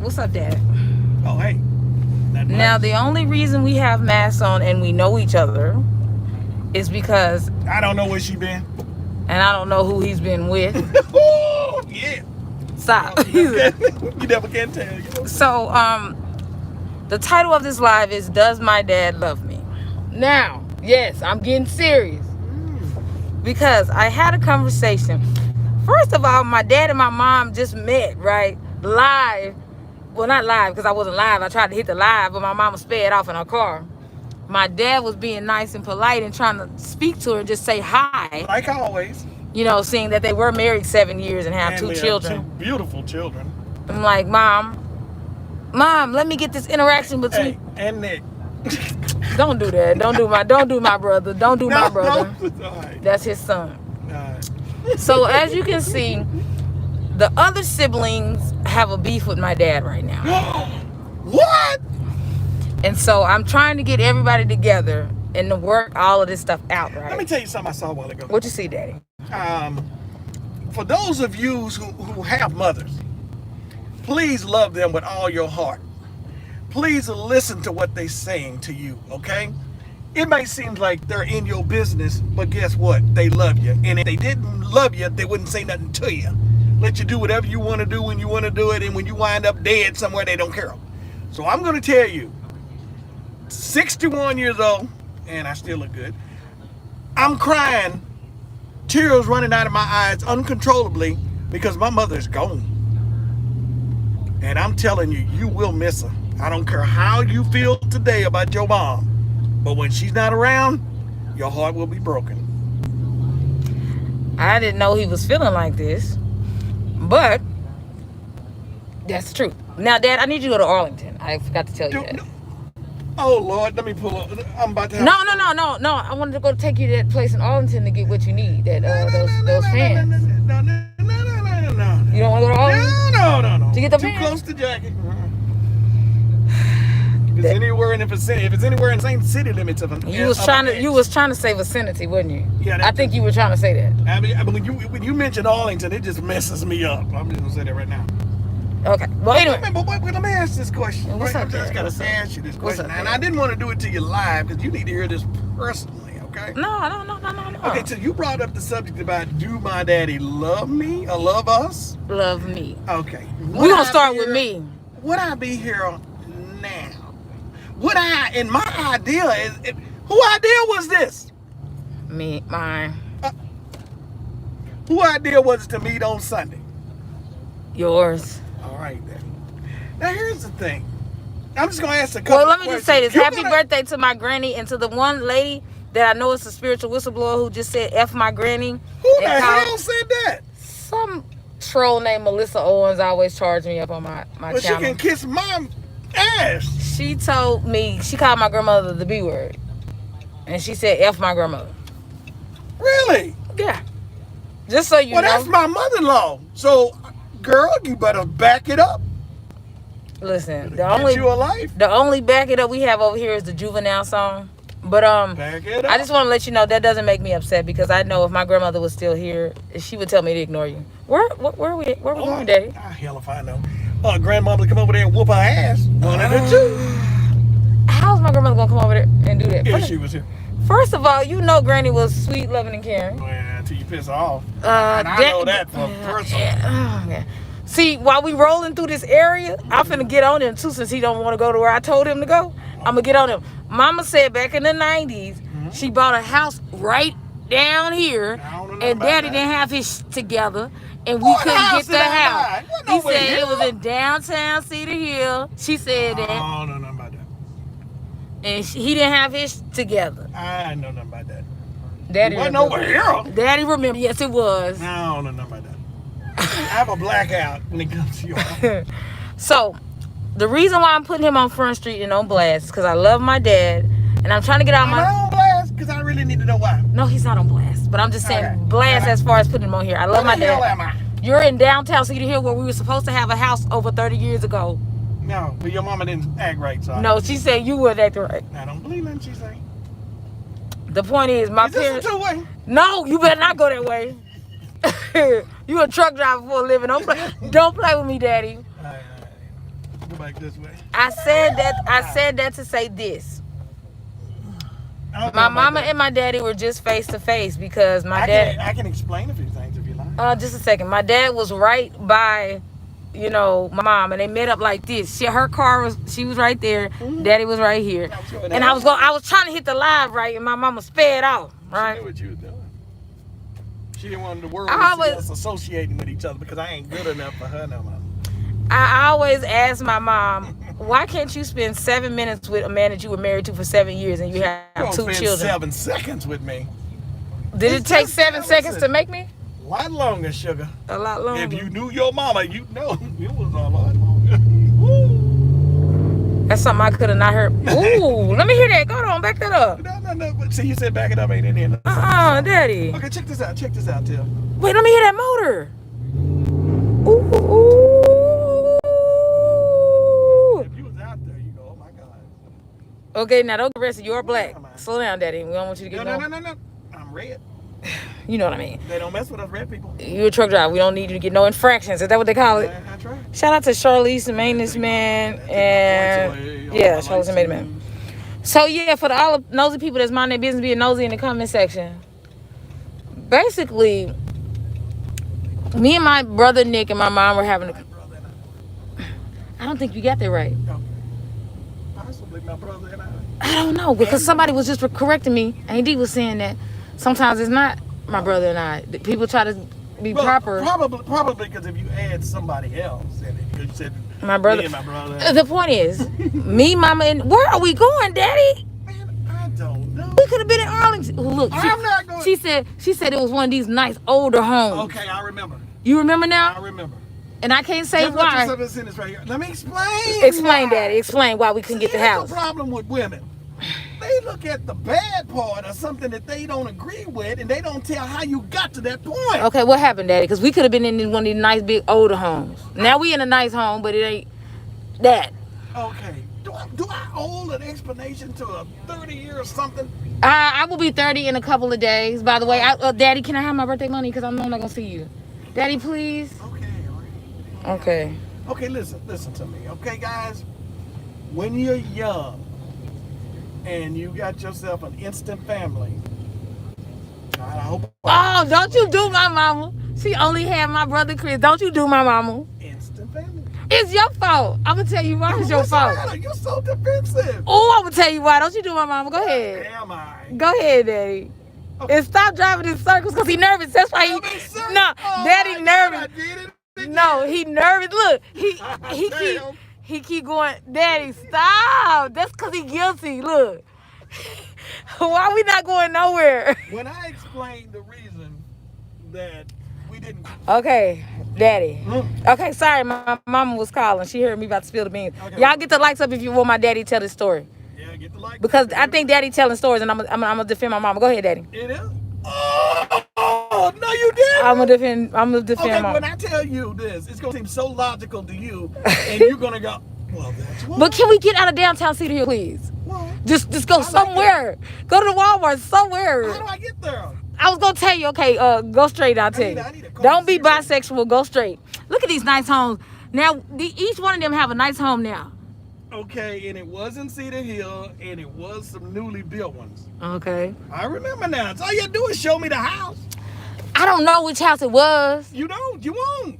what's up, Dad? Oh, hey. Now, the only reason we have masks on and we know each other is because I don't know where she been. and I don't know who he's been with. Yeah. Stop. You never can tell. So, the title of this live is Does My Dad Love Me? Now, yes, I'm getting serious. Because I had a conversation. First of all, my dad and my mom just met, right? Live. Well, not live, because I wasn't live. I tried to hit the live, but my mama sped off in her car. My dad was being nice and polite and trying to speak to her and just say hi. Like always. You know, seeing that they were married 7 years and have And two they have children. two beautiful children. I'm like, Mom, let me get this interaction between. Hey, and Nick. Don't do that. Don't do my brother. Don't do my brother. No. All right. That's his son. All right. So as you can see, the other siblings have a beef with my dad right now. What? And so I'm trying to get everybody together and to work all of this stuff out, right? Let me tell you something I saw a while ago. What you see, Daddy? For those of you who have mothers, please love them with all your heart. Please listen to what they're saying to you, okay? It may seem like they're in your business, but guess what? They love you. And if they didn't love you, they wouldn't say nothing to you. Let you do whatever you want to do when you want to do it, and when you wind up dead somewhere, they don't care. So I'm going to tell you, 61 years old, and I still look good. I'm crying, tears running out of my eyes uncontrollably because my mother's gone. And I'm telling you, you will miss her. I don't care how you feel today about your mom, but when she's not around, your heart will be broken. I didn't know he was feeling like this, but that's the truth. Now, Dad, I need you to go to Arlington. I forgot to tell you that. No. Oh, Lord, let me pull up. I'm about to have... No. I wanted to go take you to that place in Arlington to get what you need. That those fans. No. You don't want to go to Arlington? No. To get the Too fans? close to Jackie. If it's anywhere in the vicinity, if it's anywhere in the same city limits of You was trying to say vicinity, wasn't you? Yeah, I think you were trying to say that. I mean, when you mention Arlington, it just messes me up. I'm just gonna say that right now. Okay. Well, anyway. But let me ask this question. What's up, I just Dad? gotta ask you this question, up, and Dad? I didn't want to do it to you live because you need to hear this personally. Okay? No. Okay, so you brought up the subject about do my daddy love me or love us? Love me. Okay. We're going to start with me. Would I be here now? Would I, and my idea is, who idea was this? Mine. Who idea was it to meet on Sunday? Yours. All right, then. Now, here's the thing. I'm just going to ask a couple Well, let me just say this. Happy birthday birthday to my granny and to the one lady that I know is a spiritual whistleblower who just said F my granny. Who the hell said that? Some troll named Melissa Owens always charged me up on my Well, channel. she can kiss my ass. She told me, she called my grandmother the B word. And she said F my grandmother. Really? Yeah. Just so you know. Well, that's my mother-in-law. So, girl, you better back it up. Listen, Get you a life. the only back it up we have over here is the Juvenile song. But Back it up. I just want to let you know that doesn't make me upset because I know if my grandmother was still here, she would tell me to ignore you. Where are we going, Daddy? Hell if I know. Grandmother come over there and whoop her ass. One of the two. How's my grandmother gonna come over there and do that? If she was here. First of all, you know Granny was sweet, loving, and caring. Well, until you piss her off. And I know that from personal. Yeah. See, while we rolling through this area, I'm finna get on him too since he don't want to go to where I told him to go. I'm gonna get on him. Mama said back in the 90s, she bought a house right down here, and Daddy didn't have his together, and we couldn't get the house. He said it was in downtown Cedar Hill. She said that. I don't know nothing about that. And he didn't have his together. I know nothing about that. Daddy wasn't over here. Daddy remember. Yes, it was. I don't know nothing about that. I have a blackout when it comes to your So, the reason why I'm putting him on Front Street and on blast is because I love my dad, and I'm trying to get out Am I on blast? Because I really need to know why. No, he's not on blast, but I'm just saying Okay. blast as far as putting him on here. I love my Where the hell dad. am I? You're in downtown Cedar Hill where we were supposed to have a house over 30 years ago. No, but your mama didn't act right, so No, she said you would act right. I don't believe nothing she say. The point is, my Is this parents. a two-way? No, you better not go that way. You a truck driver for a living. Don't play with me, Daddy. go back this way. I said that to say this. My mama and my daddy were just face to face because my dad. I can explain a few things if you like. Just a second. My dad was right by, my mom, and they met up like this. Her car was right there. Mm-hmm. Daddy was right here, and I was trying to hit the live right, and my mama sped off. Right. She knew what you was doing. She didn't want the world to see us associating with each other because I ain't good enough for her no more. I always ask my mom, why can't you spend 7 minutes with a man that you were married to for 7 years and you have two children? 7 seconds with me. Did it take 7 seconds to make me? A lot longer, sugar. A lot longer. If you knew your mama, you know it was a lot longer. Woo. That's something I could have not heard. Ooh, let me hear that. Go on, back that up. No. But see, you said back it up, ain't in here. Daddy. Okay, check this out, Tiff. Wait, let me hear that motor. Ooh. Okay, now don't get arrested. You're black. Slow down, Daddy. We don't want you to get No. I'm red. You know what I mean. They don't mess with us red people. You're a truck driver. We don't need you to get no infractions. Is that what they call it? That's right. Shout out to Charlize, the maintenance man, and Charlize, the maintenance man. So yeah, for all the nosy people that's mind their business being nosy in the comment section. Basically, me and my brother Nick and my mom were having a. I don't think you got that right. My brother and I don't know, because somebody was just correcting me. AD was saying that sometimes it's not my brother and I. People try to be proper. Probably because if you add somebody else in it, you said my brother. Me and my brother. The point is, me, mama, and where are we going, Daddy? Man, I don't know. We could have been in Arlington. Look, I'm not going. She said it was one of these nice older homes. Okay, I remember. You remember now? I remember. And I can't say why. Right here. Let me explain. Explain, Daddy. Explain why we couldn't get the house. The problem with women. They look at the bad part or something that they don't agree with, and they don't tell how you got to that point. Okay, what happened, Daddy? Because we could have been in one of these nice, big, older homes. Now we in a nice home, but it ain't that. Okay. Do I owe an explanation to a 30-year or something? I will be 30 in a couple of days. By the way, Daddy, can I have my birthday money? Because I'm not going to see you. Daddy, please. Okay. Okay, listen to me. Okay, guys? When you're young and you got yourself an instant family, I hope. Oh, don't you do my mama. She only had my brother Chris. Don't you do my mama. Instant family. It's your fault. I'm going to tell you why it's your fault. You're so defensive. Oh, I'm going to tell you why. Don't you do my mama. Go ahead. Am I? Go ahead, Daddy. Okay. And stop driving in circles because he nervous. That's why Daddy nervous. No, he nervous. Look, he keep going. Daddy, stop. That's because he guilty. Look. Why we not going nowhere? When I explained the reason that we didn't. Okay, Daddy. Okay, sorry, my mama was calling. She heard me about to spill the beans. Okay. Y'all get the likes up if you want my daddy to tell this story. Yeah, get the likes. Because I think Daddy telling stories, and I'm gonna defend my mama. Go ahead, Daddy. It is. Oh, no, you didn't. I'm gonna defend Mama. When I tell you this, it's gonna seem so logical to you, and you're gonna go, well, that's why. But can we get out of downtown Cedar Hill, please? What? Just go somewhere. Go to the Walmart somewhere. How do I get there? I was gonna tell you, okay, go straight. I'll tell you. Don't be bisexual. Go straight. Look at these nice homes. Now, each one of them have a nice home now. Okay, and it was in Cedar Hill, and it was some newly built ones. Okay. I remember now. So all you do is show me the house. I don't know which house it was. You don't. You won't.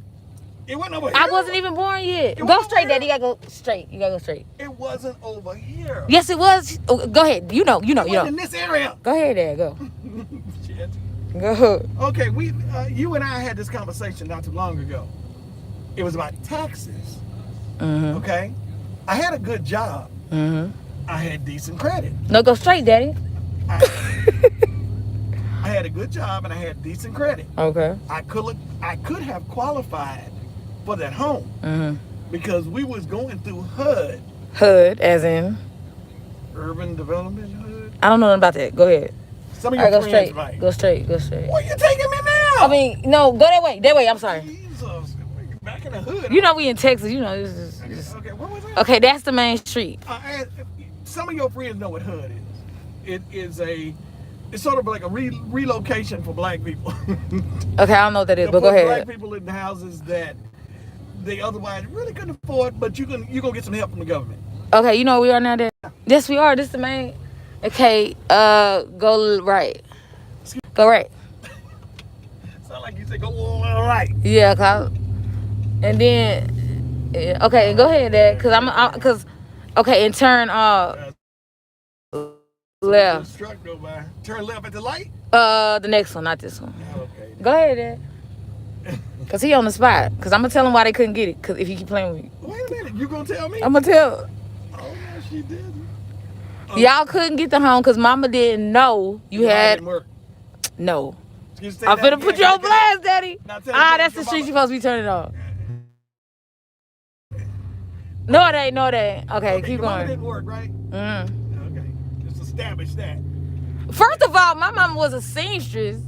It wasn't over here. I wasn't even born yet. Go straight, Daddy. You gotta go straight. You gotta go straight. It wasn't over here. Yes, it was. Oh, go ahead. You know. It wasn't in this area. Go ahead, Dad. Go. Shit. Go. Okay, you and I had this conversation not too long ago. It was about taxes. Mm-hmm. Okay? I had a good job. Mm-hmm. I had decent credit. No, go straight, Daddy. I had a good job and I had decent credit. Okay. I could have qualified for that home. Mm-hmm. Because we was going through HUD. HUD, as in? Urban Development HUD. I don't know nothing about that. Go ahead. Some of your friends straight. might. Go straight. Go straight. Where you taking me now? I mean, no, go that way. That way. I'm sorry. Jesus. Back in the hood. You know we in Texas. You know this is. Okay, what was that? Okay, that's the main street. Some of your friends know what HUD is. It's sort of like a relocation for black people. Okay, I don't know what that is, but go ahead. Black people in houses that they otherwise really couldn't afford, but you're gonna get some help from the government. Okay, you know where we are now, Dad? Yes, we are. This is the main. Okay, go right. Go right. Sound like you say go all right. Yeah, and then, okay, go ahead, Dad, cause okay, and turn So this left. truck go by. Turn left at the light. The next one, not this one. Okay. Go ahead, Dad. Cause he on the spot. Cause I'm gonna tell him why they couldn't get it. Cause if you keep playing with me, Wait a minute. You gonna tell me? I'm gonna tell. Oh no, she didn't. Y'all couldn't get the home cause Mama didn't know you had. Didn't work. No. You say I'm that finna put again, you on blast, Daddy. Now tell me That's the your street mama- you supposed to be turning off. No, it ain't. No, it ain't. Okay, keep your mama going. didn't work, right? Okay. Just establish that. First of all, my mama was a seamstress.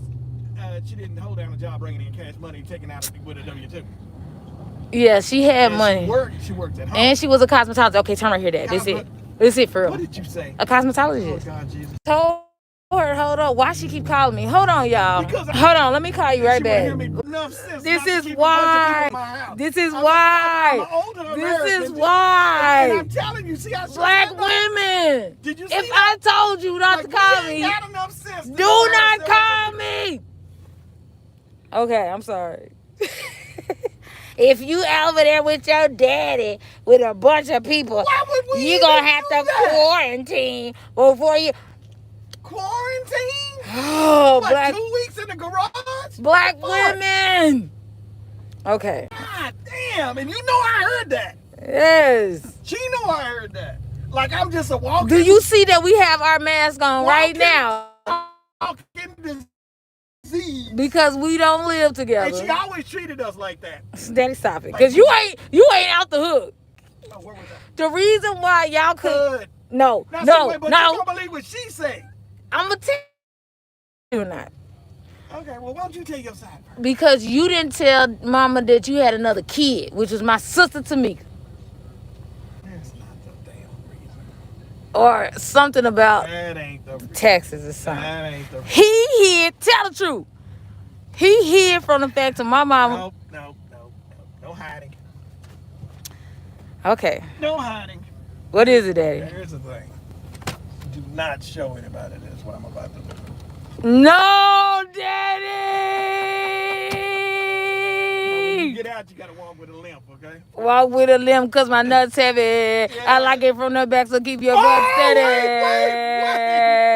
She didn't hold down a job bringing in cash money, taking out with a W-2. Yeah, she had money. She worked at home. And she was a cosmetologist. Okay, turn right here, Dad. This it. This it for real. What did you say? A cosmetologist. Oh, God, Jesus. Told her, hold on. Why she keep calling me? Hold on, y'all. Hold on. Let me call you right back. This is why. This is why. This is why. And I'm telling you, see, Black women. Did you see If that? I told you not to call me, Got enough sense to do not call me. Okay, I'm sorry. If you over there with your daddy with a bunch of people, you're going to have to quarantine before you... Quarantine? Oh, what, black... 2 weeks in the garage? Black women! Okay. God damn, and you know I heard that. Yes. She know I heard that. Like I'm just a walking... Do you see that we have our mask on right now? Walking disease. Because we don't live together. And she always treated us like that. Daddy, stop it. Because you ain't out the hook. Oh, where was that? The reason why y'all could... No, now, no, wait, but no. you don't believe what she say. I'm going to tell you or not. Okay, well, why don't you tell your side first? Because you didn't tell Mama that you had another kid, which was my sister Tamika. That's not the damn reason. Or something about that ain't the taxes or something. That ain't the He hid, tell the truth. He hid from the fact of my mama. No hiding. Okay. No hiding. What is it, Daddy? Here's the thing. Do not show anybody this, what I'm about to do. No, Daddy! When you get out, you gotta walk with a limp, okay? Walk with a limp because my nuts heavy. Yeah. I like it from the back, so keep your butt steady.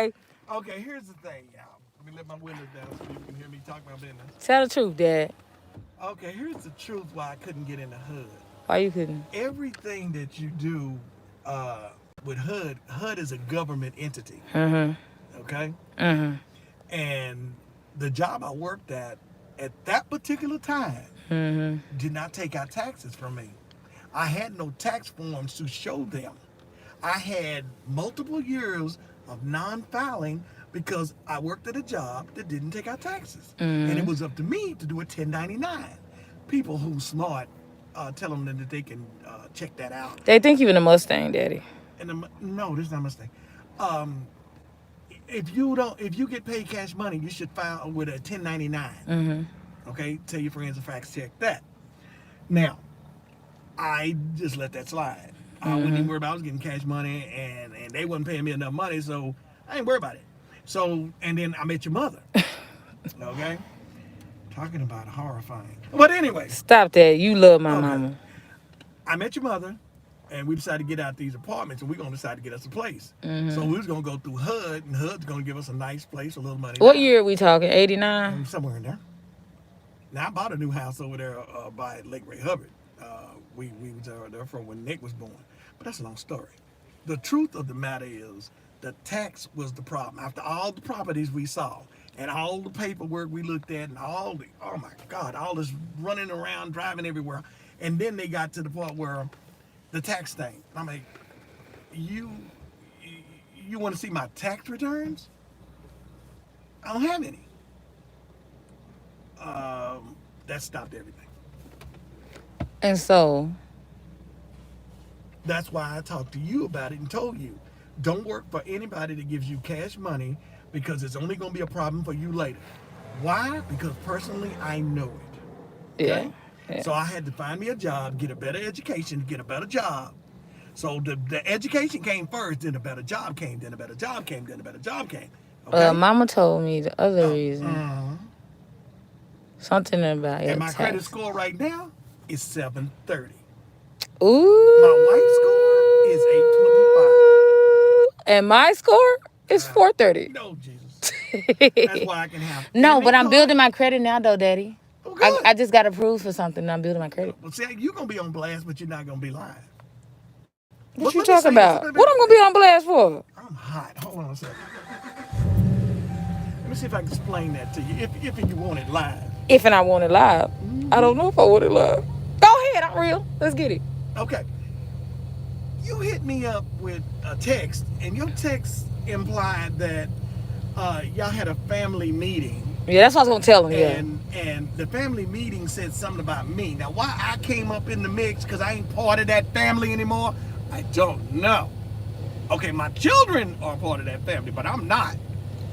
Wait. Okay, here's the thing, y'all. Let me let my windows down so you can hear me talk my business. Tell the truth, Dad. Okay, here's the truth why I couldn't get in the hood. Why you couldn't? Everything that you do with HUD is a government entity. Mm-hmm. Okay? Mm-hmm. And the job I worked at that particular time, did not take out taxes from me. I had no tax forms to show them. I had multiple years of non-filing because I worked at a job that didn't take out taxes. And it was up to me to do a 1099. People who smart, tell them that they can check that out. They think you in a Mustang, Daddy. No, this is not a Mustang. If you get paid cash money, you should file with a 1099. Okay, tell your friends to fax check that. Now, I just let that slide. I wouldn't even worry about I was getting cash money, and they wasn't paying me enough money, so I ain't worried about it. So, and then I met your mother. Okay, talking about horrifying. But anyway, stop that. You love my mama. I met your mother. And we decided to get out these apartments, and we're going to decide to get us a place. So we was going to go through HUD, and HUD's going to give us a nice place, a little money. What year are we talking? 89? Somewhere in there. Now, I bought a new house over there by Lake Ray Hubbard. We was there from when Nick was born. But that's a long story. The truth of the matter is the tax was the problem. After all the properties we saw, and all the paperwork we looked at, and oh my God, all this running around, driving everywhere. And then they got to the point where the tax thing. I'm like, you want to see my tax returns? I don't have any. That stopped everything. And so? That's why I talked to you about it and told you, don't work for anybody that gives you cash money because it's only going to be a problem for you later. Why? Because personally, I know it. Okay? Yeah. So I had to find me a job, get a better education, get a better job. So the education came first, then a better job came, then a better job came, then a better job came. Okay? Mama told me the other Oh, reason. Something about your and my credit tax. score right now is 730. Ooh. My wife's score is 825. And my score is 430. No, Jesus. That's why I can have. No, any but I'm car. building my credit now, though, Daddy. Oh, good. I just got approved for something. And I'm building my credit. Well, see, you're gonna be on blast, but you're not gonna be live. What you talking about? What I'm gonna be on blast for? I'm hot. Hold on a second. Let me see if I can explain that to you. If you want it live. If and I want it live. I don't know if I want it live. Go ahead, I'm real. Let's get it. Okay. You hit me up with a text, and your text implied that y'all had a family meeting. Yeah, that's what I was gonna tell him. And the family meeting said something about me. Now, why I came up in the mix because I ain't part of that family anymore, I don't know. Okay, my children are part of that family, but I'm not.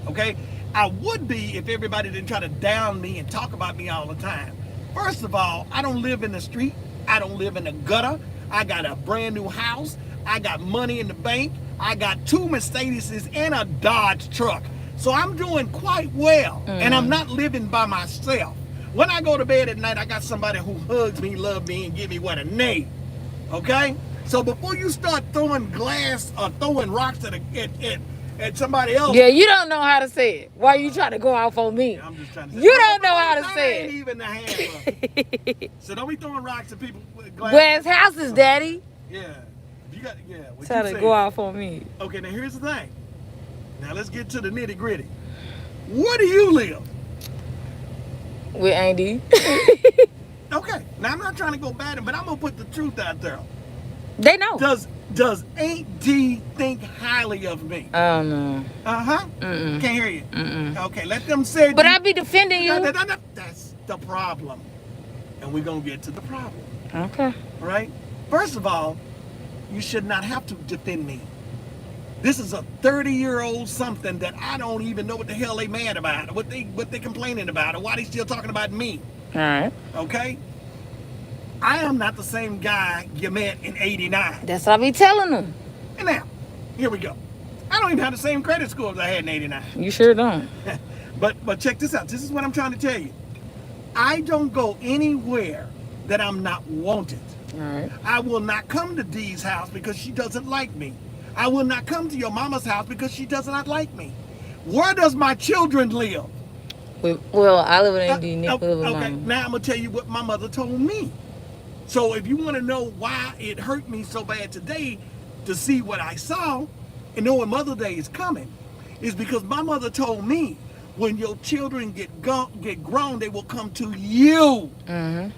Okay, I would be if everybody didn't try to down me and talk about me all the time. First of all, I don't live in the street. I don't live in the gutter. I got a brand new house. I got money in the bank. I got 2 Mercedeses and a Dodge truck. So I'm doing quite well, and I'm not living by myself. When I go to bed at night, I got somebody who hugs me, loves me, and give me what a name. Okay? So before you start throwing glass or throwing rocks at somebody else. Yeah, you don't know how to say it. Why you trying to go off on me? I'm just trying to say you don't know how to say ain't it. even the handler. So don't be throwing rocks at people with glass. Where's houses, Daddy? Yeah. You got, yeah. What Trying you to go off on me. Okay, now here's the thing. Now let's get to the nitty gritty. Where do you live? With Andy. Okay. Now I'm not trying to go bad, but I'm gonna put the truth out there. They know. Does Aunt D think highly of me? Oh no. Uh-huh. Mm-mm. Can't hear you. Mm-mm. Okay, let them say. But I be defending you. No. That's the problem, and we're gonna get to the problem. Okay. All right. First of all, you should not have to defend me. This is a 30-year-old something that I don't even know what the hell they mad about, or what they complaining about, or why they still talking about me. All right. Okay. I am not the same guy you met in '89. That's what I be telling them. And now, here we go. I don't even have the same credit score as I had in '89. You sure don't. But check this out. This is what I'm trying to tell you. I don't go anywhere that I'm not wanted. All right. I will not come to Dee's house because she doesn't like me. I will not come to your mama's house because she does not like me. Where does my children live? Well, I live with Andy. Nick live with Okay, Mama. now I'm going to tell you what my mother told me. So if you want to know why it hurt me so bad today to see what I saw and knowing Mother's Day is coming, is because my mother told me when your children get grown, they will come to you. Mm-hmm.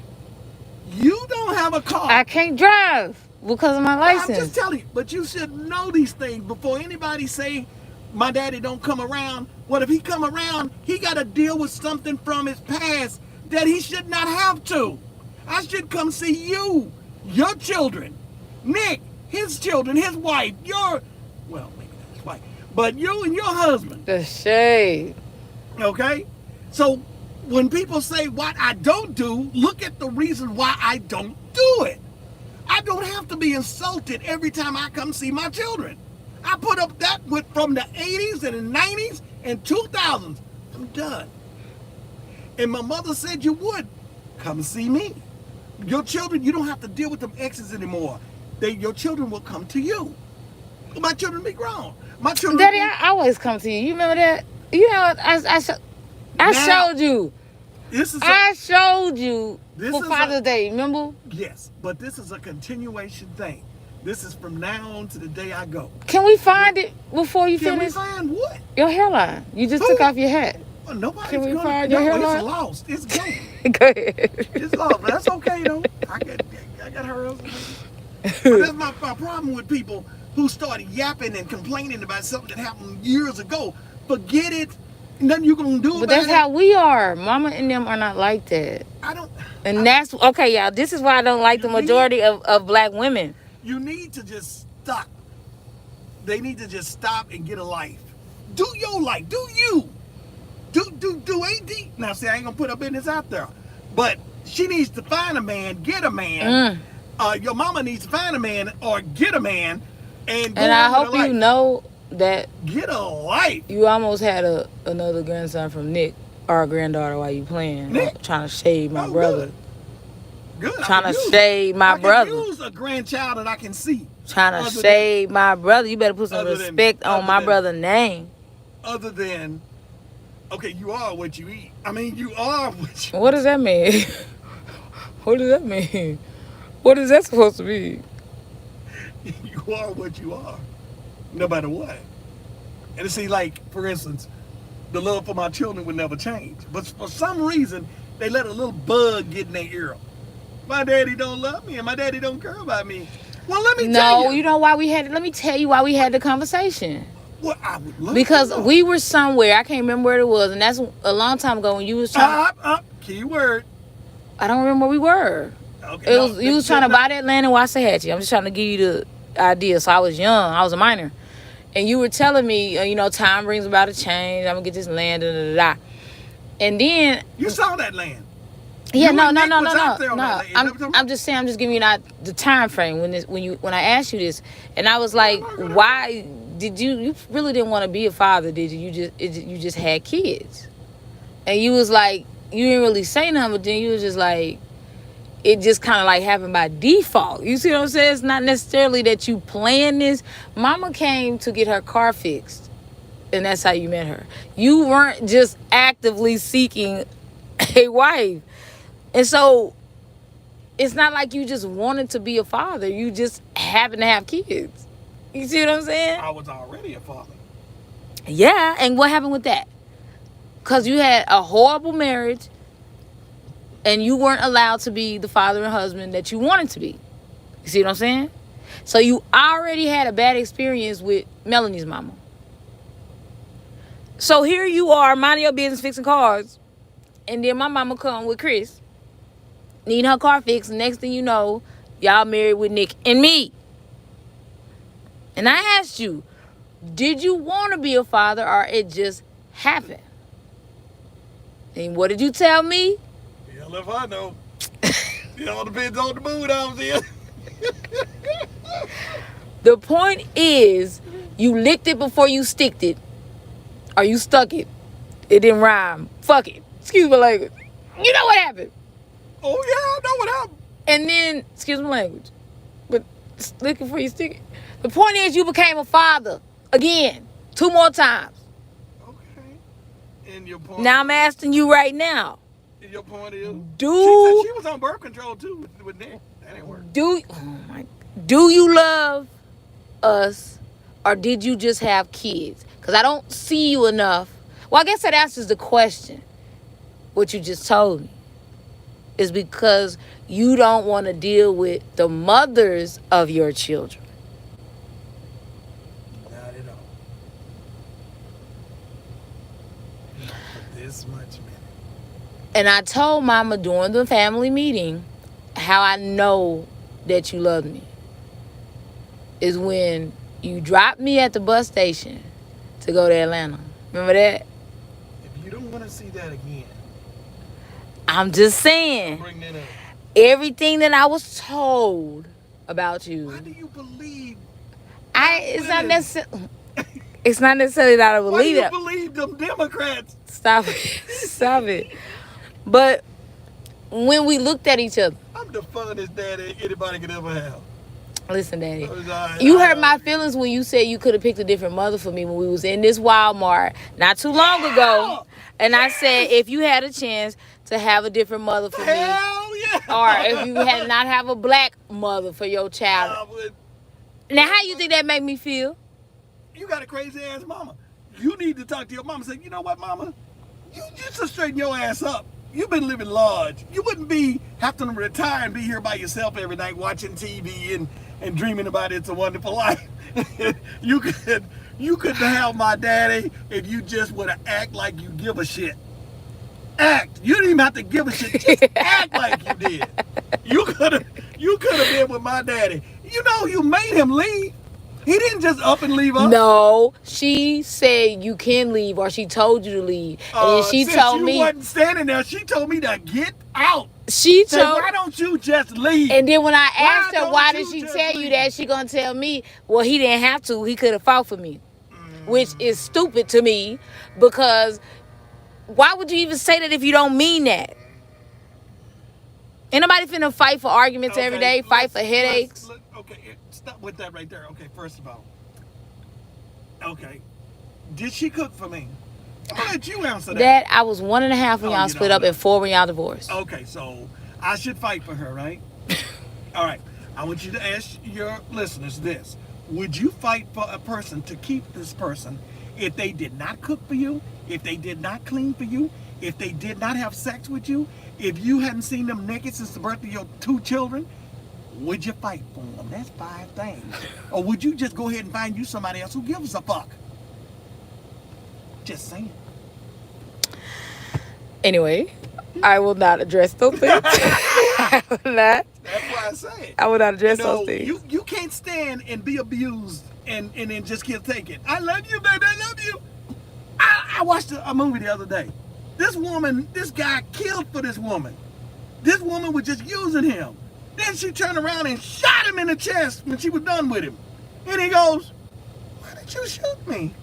You don't have a car. I can't drive because of my license. I'm just telling you, but you should know these things before anybody say my daddy don't come around. What if he come around, he got to deal with something from his past that he should not have to. I should come see you, your children, Nick, his children, his wife, well, maybe not his wife, but you and your husband. The shade. Okay? So when people say what I don't do, look at the reason why I don't do it. I don't have to be insulted every time I come see my children. I put up that with from the 80s and the 90s and 2000s. I'm done. And my mother said you would. Come see me. Your children, you don't have to deal with them exes anymore. Your children will come to you. My children be grown. My children. Daddy, I always come to you. You remember that? You know, I showed you. I showed you for Father's Day. Remember? Yes, but this is a continuation thing. This is from now on to the day I go. Can we find it before you finish? Can we find what? Your hairline. You just took off your hat. Well, nobody's Can we gonna, find your hairline? It's lost. It's gone. Go ahead. It's lost. But that's okay though. I got her else. But that's my problem with people who start yapping and complaining about something that happened years ago. Forget it. Nothing you gonna do about it. But that's how we are. Mama and them are not like that. That's okay, y'all. This is why I don't like the majority of black women. You need to just stop. They need to just stop and get a life. Do your life. Do you. Do AD. Now, see, I ain't gonna put up business out there. But she needs to find a man, get a man. Your mama needs to find a man or get a man, and I hope you know that get a life. You almost had another grandson from Nick, our granddaughter, while you playing. Nick? Trying to shade my brother. Good. Trying to shade my brother. I can use a grandchild that I can see. Trying to shade my brother. You better put some respect on my brother's name. Other than, okay, you are what you eat. I mean, you are what you. What does that mean? What does that mean? What is that supposed to be? You are what you are, no matter what. And see, like, for instance, the love for my children would never change. But for some reason, they let a little bug get in their ear. My daddy don't love me and my daddy don't care about me. Well, let me tell you. No, you know why we had it? Let me tell you why we had the conversation. Well, I would love because to know. We were somewhere. I can't remember where it was. And that's a long time ago when you was trying. Keyword. I don't remember where we were. Okay, you was trying to buy that land in Waxahachie. I'm just trying to give you the idea. So I was young. I was a minor. And you were telling me, time brings about a change. I'm going to get this land, da, da, da, da. And then... You saw that land. Yeah, no. I'm just saying, I'm just giving you the time frame when I asked you this. And I was like, why did you really didn't want to be a father, did you? You just had kids. And you was like, you didn't really say nothing, but then you was just like, it just kind of like happened by default. You see what I'm saying? It's not necessarily that you planned this. Mama came to get her car fixed, and that's how you met her. You weren't just actively seeking a wife. And so it's not like you just wanted to be a father. You just happened to have kids. You see what I'm saying? I was already a father. Yeah, and what happened with that? Because you had a horrible marriage, and you weren't allowed to be the father and husband that you wanted to be. You see what I'm saying? So you already had a bad experience with Melanie's mama. So here you are, minding your business, fixing cars. And then my mama come with Chris, needing her car fixed. Next thing you know, y'all married with Nick and me. And I asked you, did you want to be a father or it just happened? And what did you tell me? Hell if I know. It all depends on the mood I was in. The point is, you licked it before you sticked it. Or you stuck it. It didn't rhyme. Fuck it. Excuse my language. You know what happened? Oh, yeah, I know what happened. And then, excuse my language, but lick it before you stick it. The point is, you became a father. Again. 2 more times. Okay. And your point now I'm asking you right now. And your point is? She was on birth control, too, with Nick. That ain't work. Do you love us, or did you just have kids? Because I don't see you enough. Well, I guess that answers the question. What you just told me is because you don't want to deal with the mothers of your children. Not at all. Not for this much minute. And I told Mama during the family meeting how I know that you love me is when you dropped me at the bus station to go to Atlanta. Remember that? If you don't want to see that again, I'm just saying. Bring that up. Everything that I was told about you. Why do you believe? It's not necessarily. It's not necessarily that I believe it. Why do you believe them Democrats? Stop it. Stop it. But when we looked at each other. I'm the funnest daddy anybody could ever have. Listen, Daddy. You hurt my feelings when you said you could have picked a different mother for me when we was in this Walmart not too long ago. And I said, if you had a chance to have a different mother for me. Hell yeah. Or if you had not have a black mother for your child. Now, how you think that made me feel? You got a crazy ass mama. You need to talk to your mama and say, you know what, mama? You just straighten your ass up. You've been living large. You wouldn't be having to retire and be here by yourself every night watching TV and dreaming about It's a Wonderful Life. You could have my daddy if you just would have act like you give a shit. Act. You didn't even have to give a shit. Just act like you did. You could have been with my daddy. You know, you made him leave. He didn't just up and leave us. No, she said you can leave, or she told you to leave. And then she told me. You wasn't standing there. She told me to get out. She Say, told. why don't you just leave? And then when I asked her don't why did you she just tell you leave? that, she gonna tell me, well, he didn't have to. He could have fought for me, which is stupid to me because why would you even say that if you don't mean that? Ain't nobody finna fight for arguments every day, fight for headaches. Okay, stop with that right there. Okay, first of all, okay, did she cook for me? I'm gonna let you answer that. That I was 1.5 when Oh, y'all you split don't up know. and 4 when y'all divorced. Okay, so I should fight for her, right? All right. I want you to ask your listeners this. Would you fight for a person to keep this person if they did not cook for you, if they did not clean for you, if they did not have sex with you, if you hadn't seen them naked since the birth of your 2 children? Would you fight for them? That's 5 things. Or would you just go ahead and find you somebody else who gives a fuck? Just saying. Anyway, I will not address those things. I will not. That's why I say it. I will not address those things. You can't stand and be abused and then just can't take it. I love you, baby. I love you. I watched a movie the other day. This guy killed for this woman. This woman was just using him. Then she turned around and shot him in the chest when she was done with him. And he goes, why did you shoot me?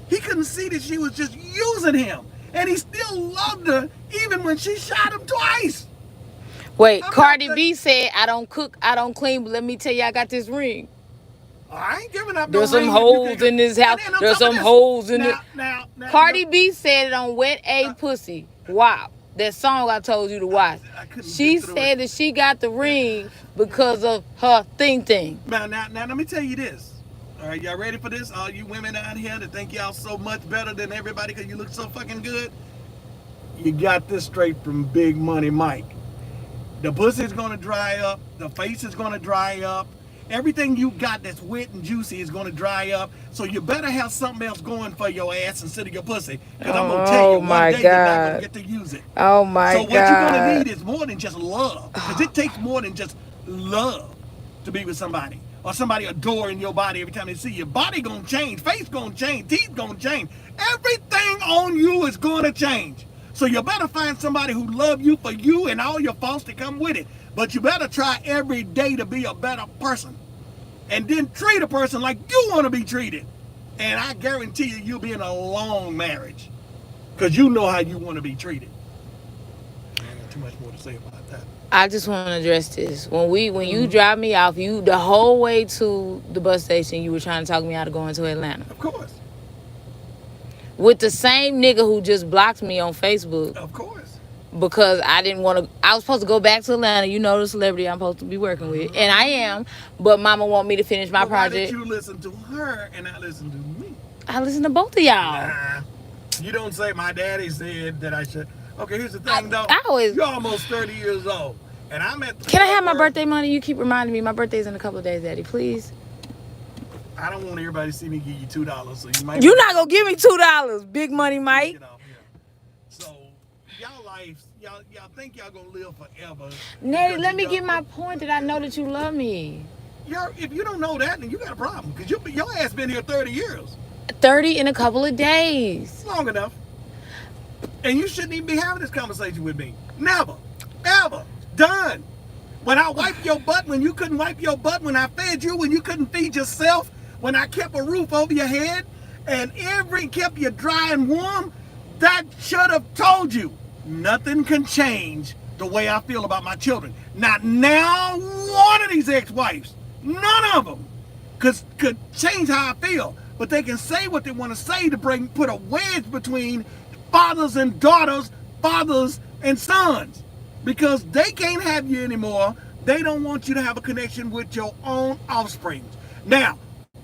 He couldn't see that she was just using him. And he still loved her even when she shot him twice. Wait, Cardi B said, I don't cook, I don't clean, but let me tell you, I got this ring. I ain't giving up. There's some holes in this house. There's some holes in it. Cardi B said it on Wet A Pussy. Wow. That song I told you to watch. She said that she got the ring because of her thing. Now, let me tell you this. All right, y'all ready for this? All you women out here that think y'all so much better than everybody because you look so fucking good. You got this straight from Big Money Mike. The pussy's gonna dry up. The face is gonna dry up. Everything you got that's wet and juicy is gonna dry up. So you better have something else going for your ass instead of your pussy. Because I'm gonna tell you, one day you're not gonna get to use it. Oh my God. So what you're gonna need is more than just love. Because it takes more than just love to be with somebody. Or somebody adoring your body every time they see you. Body gonna change, face gonna change, teeth gonna change. Everything on you is gonna change. So you better find somebody who love you for you and all your faults that come with it. But you better try every day to be a better person. And then treat a person like you want to be treated. And I guarantee you, you'll be in a long marriage. Because you know how you want to be treated. I ain't got too much more to say about that. I just want to address this. When you dropped me off, you the whole way to the bus station, you were trying to talk me out of going to Atlanta. Of course. With the same nigga who just blocked me on Facebook. Of course. Because I didn't want to. I was supposed to go back to Atlanta. You know the celebrity I'm supposed to be working with, and I am. But Mama want me to finish my project. Why did you listen to her and not listen to me? I listen to both of y'all. Nah, you don't say my daddy said that I should. Okay, here's the thing though. I always. You're almost 30 years old, and I'm at. Can I have my birthday money? You keep reminding me. My birthday's in a couple of days, Daddy. Please. I don't want everybody to see me give you $2, so you might. You're not gonna give me $2, Big Money Mike. You know, yeah. So y'all lives, y'all think y'all gonna live forever. Nay, let me get my point that I know that you love me. If you don't know that, then you got a problem because your ass been here 30 years. 30 in a couple of days. Long enough. And you shouldn't even be having this conversation with me. Never. Ever. Done. When I wiped your butt when you couldn't wipe your butt, when I fed you when you couldn't feed yourself, when I kept a roof over your head and kept you dry and warm, that should have told you nothing can change the way I feel about my children. Not now one of these ex-wives, none of them could change how I feel. But they can say what they want to say to put a wedge between fathers and daughters, fathers and sons. Because they can't have you anymore. They don't want you to have a connection with your own offspring. Now,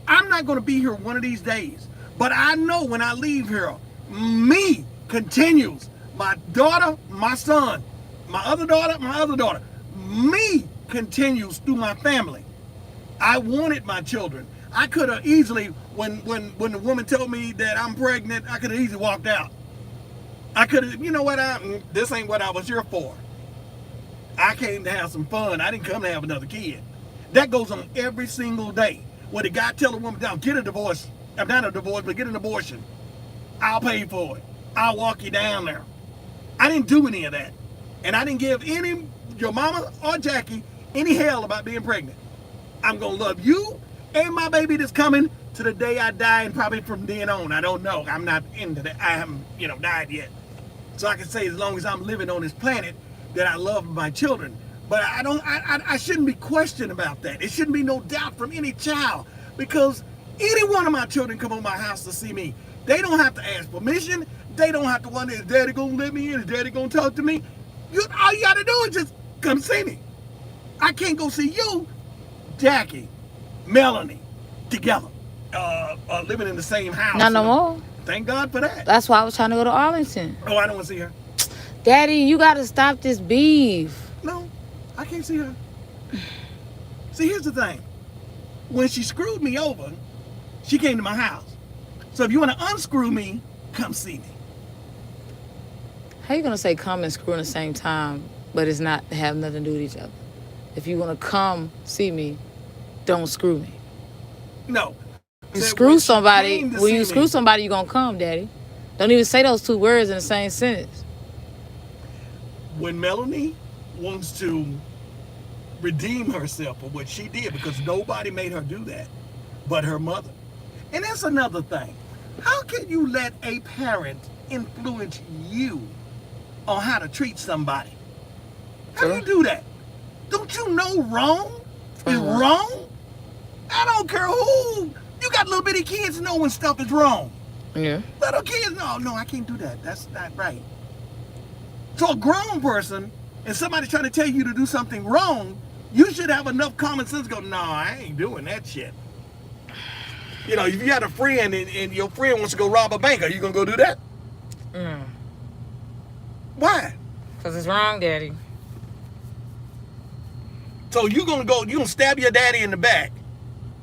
I'm not going to be here one of these days. But I know when I leave here, me continues. My daughter, my son. My other daughter, my other daughter. Me continues through my family. I wanted my children. I could have easily, when the woman told me that I'm pregnant, I could have easily walked out. I could have, you know what, this ain't what I was here for. I came to have some fun. I didn't come to have another kid. That goes on every single day. When the guy tell a woman down, get a divorce. I'm not a divorce, but get an abortion. I'll pay for it. I'll walk you down there. I didn't do any of that. And I didn't give your mama or Jackie, any hell about being pregnant. I'm going to love you and my baby that's coming to the day I die, and probably from then on. I don't know. I'm not into that. I haven't, died yet. So I can say as long as I'm living on this planet that I love my children. But I shouldn't be questioned about that. It shouldn't be no doubt from any child, because any one of my children come on my house to see me. They don't have to ask permission. They don't have to wonder, is daddy going to let me in? Is daddy going to talk to me? All you got to do is just come see me. I can't go see you, Jackie, Melanie, together, living in the same house. Not no more. Thank God for that. That's why I was trying to go to Arlington. Oh, I don't want to see her. Daddy, you got to stop this beef. No, I can't see her. See, here's the thing. When she screwed me over, she came to my house. So if you want to unscrew me, come see me. How you going to say come and screw in the same time, but it's not have nothing to do with each other? If you want to come see me, don't screw me. No. You screw somebody. When you screw somebody, you're going to come, Daddy. Don't even say those two words in the same sentence. When Melanie wants to redeem herself for what she did, because nobody made her do that but her mother. And that's another thing. How can you let a parent influence you on how to treat somebody? How do you do that? Don't you know wrong is wrong? I don't care who. You got little bitty kids know when stuff is wrong. Yeah. Little kids, no, I can't do that. That's not right. So a grown person and somebody trying to tell you to do something wrong, you should have enough common sense to go, no, I ain't doing that shit. If you got a friend and your friend wants to go rob a bank, are you going to go do that? Why? Because it's wrong, Daddy. So you going to stab your daddy in the back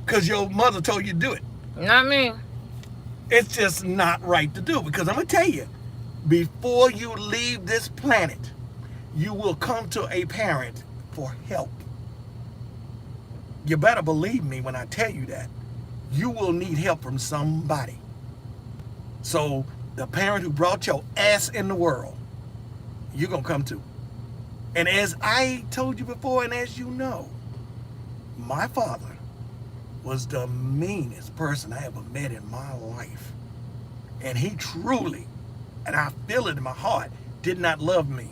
because your mother told you to do it. Not me. It's just not right to do, because I'm going to tell you, before you leave this planet, you will come to a parent for help. You better believe me when I tell you that. You will need help from somebody. So the parent who brought your ass in the world, you're going to come to. And as I told you before, and as you know, my father was the meanest person I ever met in my life. And he truly, and I feel it in my heart, did not love me.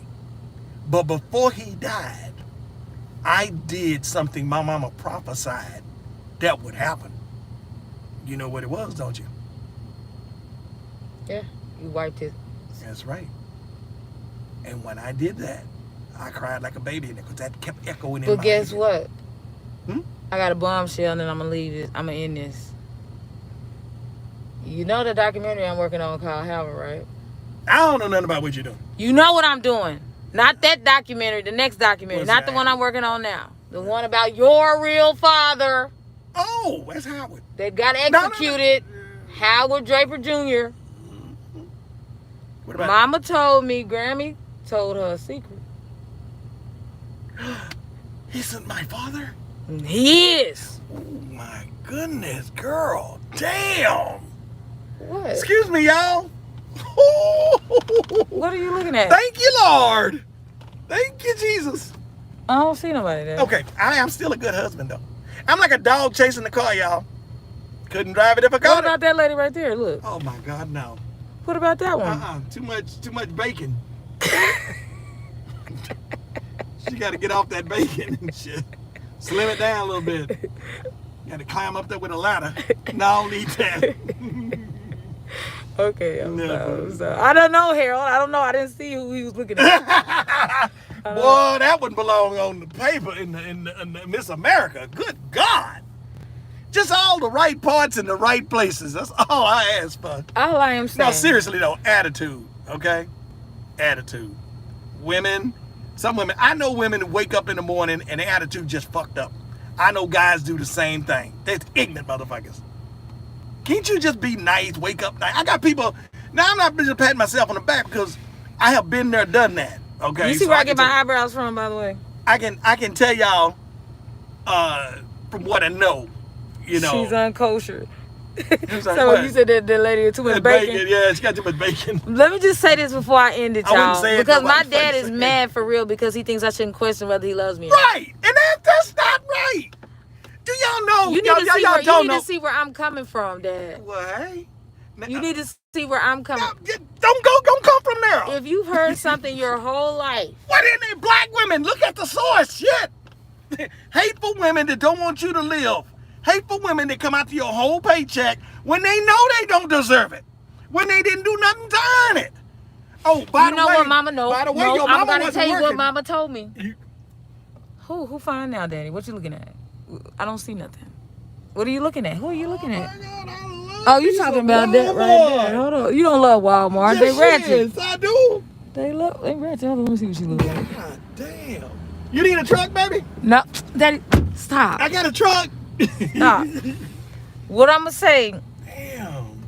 But before he died, I did something my mama prophesied that would happen. You know what it was, don't you? Yeah, you wiped it. That's right. And when I did that, I cried like a baby, because that kept echoing in my head. But guess what? Hmm? I got a bombshell, and then I'm going to leave this. I'm going to end this. You know the documentary I'm working on called Howard, right? I don't know nothing about what you're doing. You know what I'm doing. Not that documentary, the next documentary. What's not that? the one I'm working on now. The one about your real father Oh, that's Howard. that got executed. No. Howard Draper Jr. What about Mama told me, Grammy told her a secret. Isn't my father? He is. Oh my goodness, girl. Damn. What? Excuse me, y'all. What are you looking at? Thank you, Lord. Thank you, Jesus. I don't see nobody there. Okay, I am still a good husband, though. I'm like a dog chasing the car, y'all. Couldn't drive it if I What got about it. that lady right there? Look. Oh my God, no. What about that one? Too much bacon. She got to get off that bacon and shit. Slim it down a little bit. Got to climb up there with a ladder. No, I don't need that. Okay, I'm sorry. I don't know, Harold. I don't know. I didn't see who he was looking at. Boy, that wouldn't belong on the paper in the Miss America. Good God. Just all the right parts in the right places. That's all I ask for. All I am saying. No, seriously though, attitude, okay? Attitude. Women, some women, I know women who wake up in the morning and their attitude just fucked up. I know guys do the same thing. They're ignorant motherfuckers. Can't you just be nice, wake up nice? I got people, now I'm not just patting myself on the back because I have been there, done that, okay? You see where I get my eyebrows from, by the way? I can tell y'all from what I know, you know. She's unkosher. He was like, So what? you said that the lady had too much That bacon. Yeah, she got too much bacon. Let me just say this before I end it, I wouldn't y'all. say it Because my nobody's dad face. is mad for real because he thinks I shouldn't question whether he loves me or not. Right, and that's not right. Do y'all know? You need y'all, to see y'all where don't you know. need to see where I'm coming from, Dad. What? You need to see where I'm coming. Don't come from there. If you've heard something your whole life, What in it? Black women, look at the source. Shit. Hateful women that don't want you to live. Hateful women that come after your whole paycheck when they know they don't deserve it. When they didn't do nothing to earn it. Oh, by the way, what Mama knows. By the way, No, your I'm mama gonna wasn't tell you what working. Mama told me. Who fine now, Daddy? What you looking at? I don't see nothing. What are you looking at? Who are you looking at? Oh, you talking about that right there? Hold on. You don't love Walmart? They ratchet. Yes, I do. They ratchet. Hold on, let me see what she look like. God damn. You need a truck, baby? No, Daddy, stop. I got a truck. Stop. What I'm gonna say? Damn.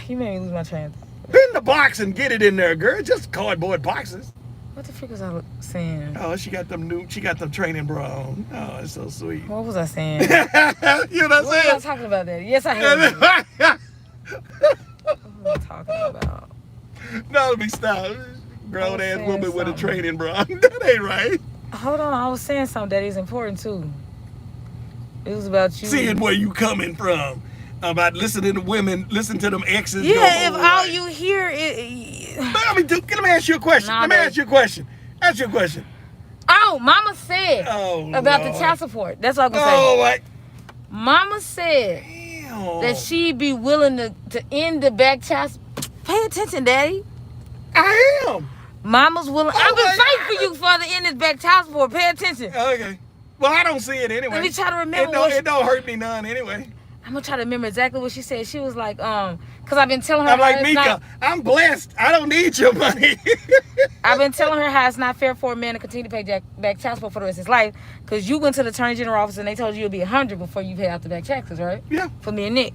You made me lose my train of thought. Pin the box and get it in there, girl. Just cardboard boxes. What the frick was I saying? Oh, she got them training bra on. Oh, it's so sweet. What was I saying? You know what I'm What was I saying? talking about, Daddy? Yes, I heard you. What was I talking about? No, let me stop. Grown ass saying woman with a something. training bra. That ain't right. Hold on, I was saying something that is important too. It was about you. Seeing where you coming from. About listening to women, listen to them exes. Yeah, if all you hear is. Let me ask you a question. Nah, Let me babe. ask you a question. Ask you a question. Oh, Mama said Oh, about Lord. the child support. That's all I'm gonna say. Oh, what? Mama said Damn. that she'd be willing to end the back child. Pay attention, Daddy. I am. Mama's willing. Oh, I've been my fighting God. for you for the end this back child support. Pay attention. Okay. Well, I don't see it anyway. Let me try to remember It don't hurt me none anyway. I'm gonna try to remember exactly what she said. She was like, because I've been telling her I'm how like, it's Mika, not. I'm blessed. I don't need your money. I've been telling her how it's not fair for a man to continue to pay back child support for the rest of his life. Because you went to the attorney general office and they told you you'll be 100 before you pay out the back taxes, right? Yeah. For me and Nick.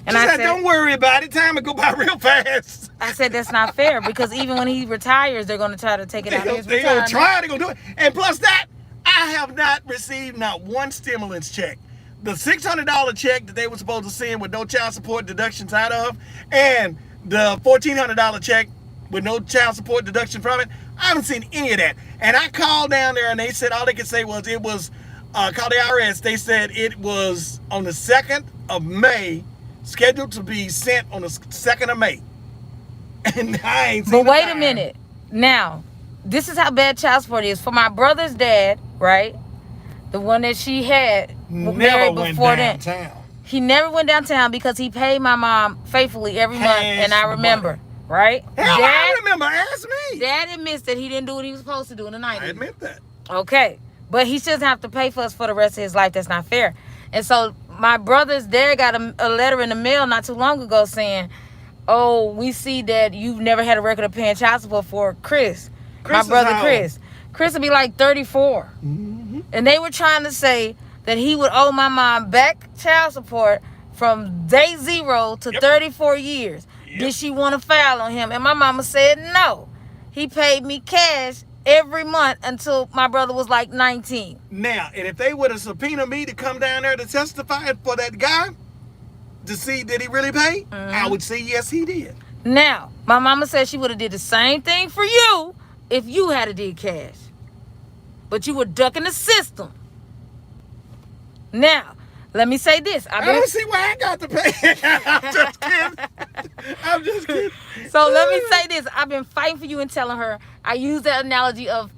And She I said, said, don't worry about it. Time will go by real fast. I said that's not fair because even when he retires, they're gonna try to take it out of his They gonna retirement. try. They gonna do it. And plus that, I have not received not one stimulus check. The $600 check that they were supposed to send with no child support deductions out of, and the $1,400 check with no child support deduction from it. I haven't seen any of that. And I called down there and they said all they could say was it was called the IRS. They said it was on the 2nd of May, scheduled to be sent on the 2nd of May. And I ain't seen But wait a time. minute. Now, this is how bad child support is. For my brother's dad, right? The one that she had Never married went before that. downtown. He never went downtown because he paid my mom faithfully every month, and I Cash remember, money. right? Hell, I remember. Ask me. Dad admits that he didn't do what he was supposed to do in the 90s. I admit that. Okay. But he shouldn't have to pay for us for the rest of his life. That's not fair. And so my brother's dad got a letter in the mail not too long ago saying, oh, we see that you've never had a record of paying child support for Chris Chris my is brother how Chris. Chris would be like 34. Mm-hmm. And they were trying to say that he would owe my mom back child support from day 0 to Yep. 34 years. Yep. Did she want to file on him? And my mama said no. He paid me cash every month until my brother was like 19. Now, and if they would have subpoenaed me to come down there to testify for that guy to see did he really pay, I would say yes, he did. Now, my mama said she would have did the same thing for you if you had a did cash. But you were ducking the system. Now, let me say this. I don't see why I got to pay. I'm just kidding. I'm just kidding. So let me say this. I've been fighting for you and telling her. I use that analogy of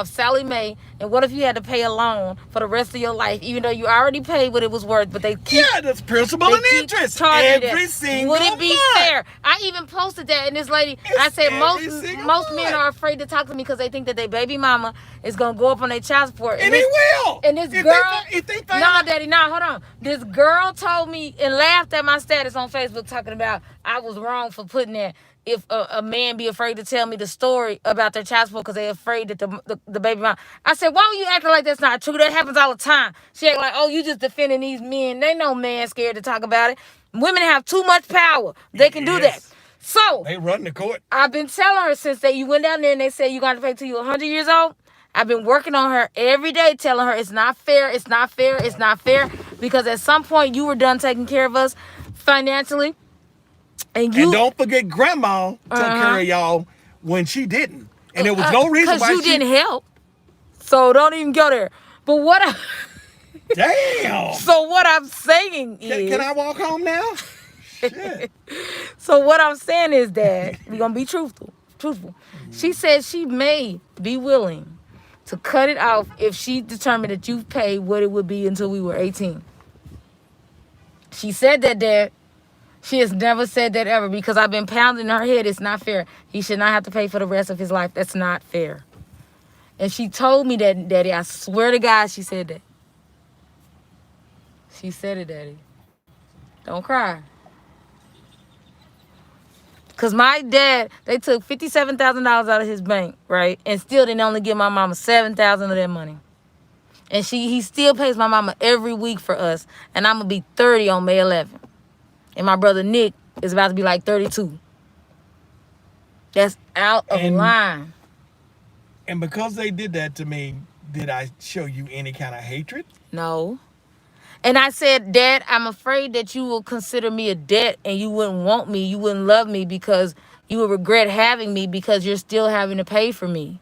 Sally Mae. And what if you had to pay a loan for the rest of your life, even though you already paid what it was worth, but they keep... Yeah, that's principal they and keep interest charging every that. single Would it be month. fair? I even posted that, and this lady, I It's said every most single men month. are afraid to talk to me because they think that their baby mama is gonna go up on their child support. And he will. And this If girl, if they find nah, out- daddy, nah, hold on. This girl told me and laughed at my status on Facebook talking about I was wrong for putting that. If a man be afraid to tell me the story about their child support because they're afraid that the baby mom. I said, why are you acting like that's not true? That happens all the time. She act like, oh, you just defending these men. They know man scared to talk about it. Women have too much power. They can do that. Yes. So They run the court. I've been telling her since you went down there and they said you got to pay till you're 100 years old. I've been working on her every day, telling her it's not fair, it's not fair, it's not fair. Because at some point you were done taking care of us financially. And don't forget grandma took care of y'all when she didn't. And there was no reason why you didn't help. So don't even go there. But what Damn. So what I'm saying is... Can I walk home now? Shit. So what I'm saying is that we're going to be truthful. She said she may be willing to cut it off if she determined that you've paid what it would be until we were 18. She said that, Dad. She has never said that ever because I've been pounding her head. It's not fair. He should not have to pay for the rest of his life. That's not fair. And she told me that, Daddy. I swear to God, she said that. She said it, Daddy. Don't cry. Because my dad, they took $57,000 out of his bank, right? And still didn't only give my mama $7,000 of that money. And he still pays my mama every week for us. And I'm going to be 30 on May 11th. And my brother Nick is about to be like 32. That's out of line. And because they did that to me, did I show you any kind of hatred? No. And I said, Dad, I'm afraid that you will consider me a debt and you wouldn't want me, you wouldn't love me because you would regret having me because you're still having to pay for me.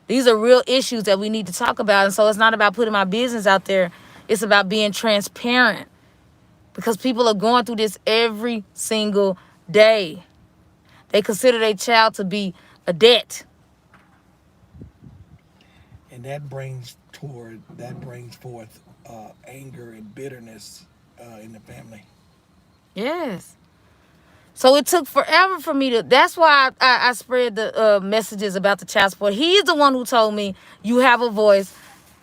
These are real issues that we need to talk about. And so it's not about putting my business out there. It's about being transparent because people are going through this every single day. They consider their child to be a debt. And that brings forth anger and bitterness in the family. Yes. So it took forever for me to... That's why I spread the messages about the child support. He's the one who told me, you have a voice,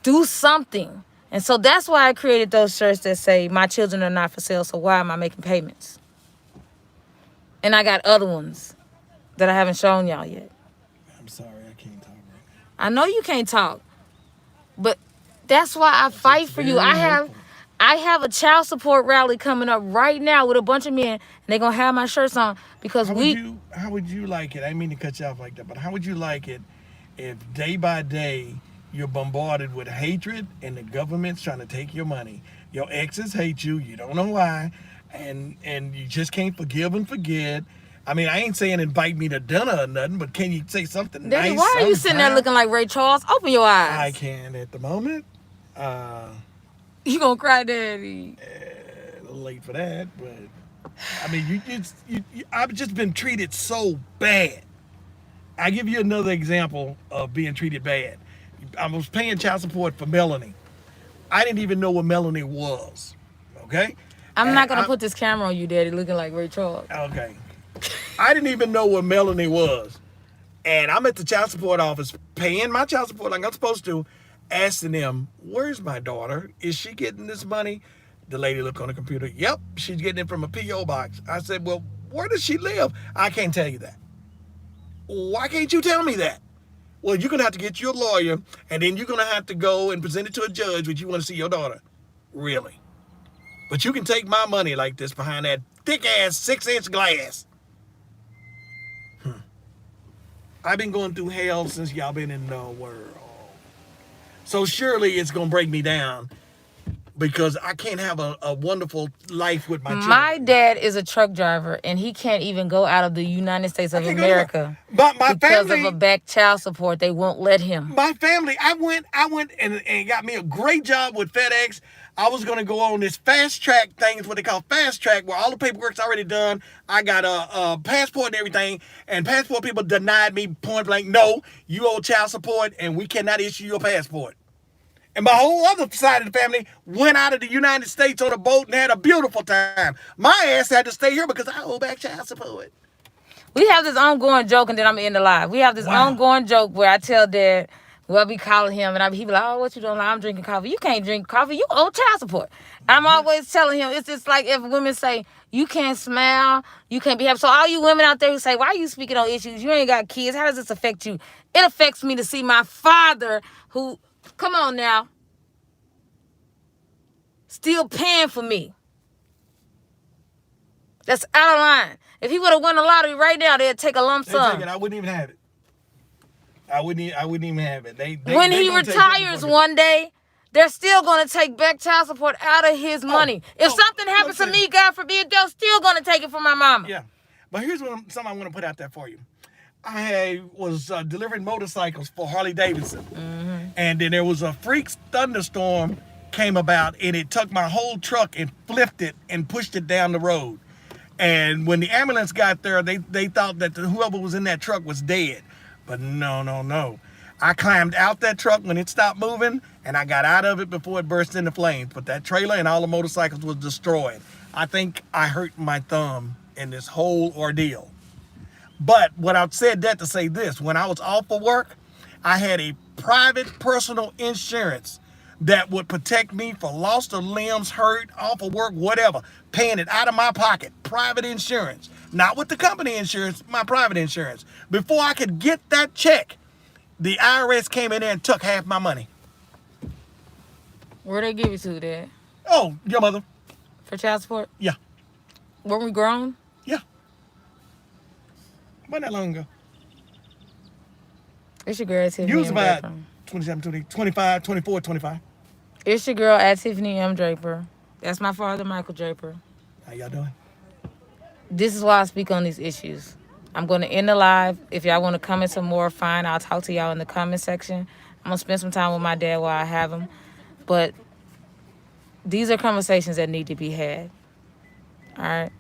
do something. And so that's why I created those shirts that say, my children are not for sale, so why am I making payments? And I got other ones that I haven't shown y'all yet. I'm sorry, I can't talk right now. I know you can't talk, but that's why I fight for you. I have a child support rally coming up right now with a bunch of men, and they're going to have my shirts on because How would you like it? I didn't mean to cut you off like that, but how would you like it if day by day you're bombarded with hatred and the government's trying to take your money? Your exes hate you. You don't know why. And you just can't forgive and forget. I mean, I ain't saying invite me to dinner or nothing, but can you say something Daddy, nice? Why are you sitting there looking like Ray Charles? Open your eyes. I can at the moment. You gonna cry, Daddy? A little late for that, but I mean, I've just been treated so bad. I give you another example of being treated bad. I was paying child support for Melanie. I didn't even know what Melanie was. Okay. I'm not gonna put this camera on you, Daddy, looking like Ray Charles. Okay. I didn't even know what Melanie was. And I'm at the child support office paying my child support like I'm supposed to, asking them, where's my daughter? Is she getting this money? The lady looked on the computer. Yep, she's getting it from a P.O. box. I said, well, where does she live? I can't tell you that. Why can't you tell me that? Well, you're going to have to get your lawyer, and then you're going to have to go and present it to a judge when you want to see your daughter. Really? But you can take my money like this behind that thick-ass 6-inch glass. I've been going through hell since y'all been in the world. So surely it's going to break me down because I can't have a wonderful life with my children. My dad is a truck driver, and he can't even go out of the United States of America but my because family, of a back child support. They won't let him. My family, I went and got me a great job with FedEx. I was going to go on this fast track thing, is what they call fast track, where all the paperwork's already done. I got a passport and everything, and passport people denied me point blank, no, you owe child support, and we cannot issue your passport. And my whole other side of the family went out of the United States on a boat and had a beautiful time. My ass had to stay here because I owe back child support. We have this ongoing joke, and then I'm in the live. We have this ongoing joke where I tell Dad, well, I be calling him, and he be like, oh, what you doing? Like, I'm drinking coffee. You can't drink coffee. You owe child support. I'm always telling him, it's just like if women say, you can't smile, you can't be happy. So all you women out there who say, why are you speaking on issues? You ain't got kids. How does this affect you? It affects me to see my father who, come on now, still paying for me. That's out of line. If he would have won the lottery right now, they'd take a lump sum. I wouldn't even have it. I wouldn't even have it. When he retires one day, they're still going to take back child support out of his money. If something happens to me, God forbid, they're still going to take it from my mama. Yeah. But here's something I want to put out there for you. I was delivering motorcycles for Harley Davidson. And then there was a freak thunderstorm came about, and it took my whole truck and flipped it and pushed it down the road. And when the ambulance got there, they thought that whoever was in that truck was dead. But no. I climbed out that truck when it stopped moving, and I got out of it before it burst into flames. But that trailer and all the motorcycles was destroyed. I think I hurt my thumb in this whole ordeal. But what I said that to say this, when I was off of work, I had a private personal insurance that would protect me for loss of limbs, hurt, off of work, whatever, paying it out of my pocket. Private insurance. Not with the company insurance, my private insurance. Before I could get that check, the IRS came in there and took half my money. Where they give it to, Dad? Oh, your mother. For child support? Yeah. Were we grown? Yeah. Wasn't that long ago. It's your girl at Tiffany You was M. about Draper. 27, 20, 25, 24, 25. It's your girl at Tiffany M. Draper. That's my father, Michael Draper. How y'all doing? This is why I speak on these issues. I'm going to end the live. If y'all want to comment some more, fine. I'll talk to y'all in the comment section. I'm going to spend some time with my dad while I have him. But these are conversations that need to be had. All right?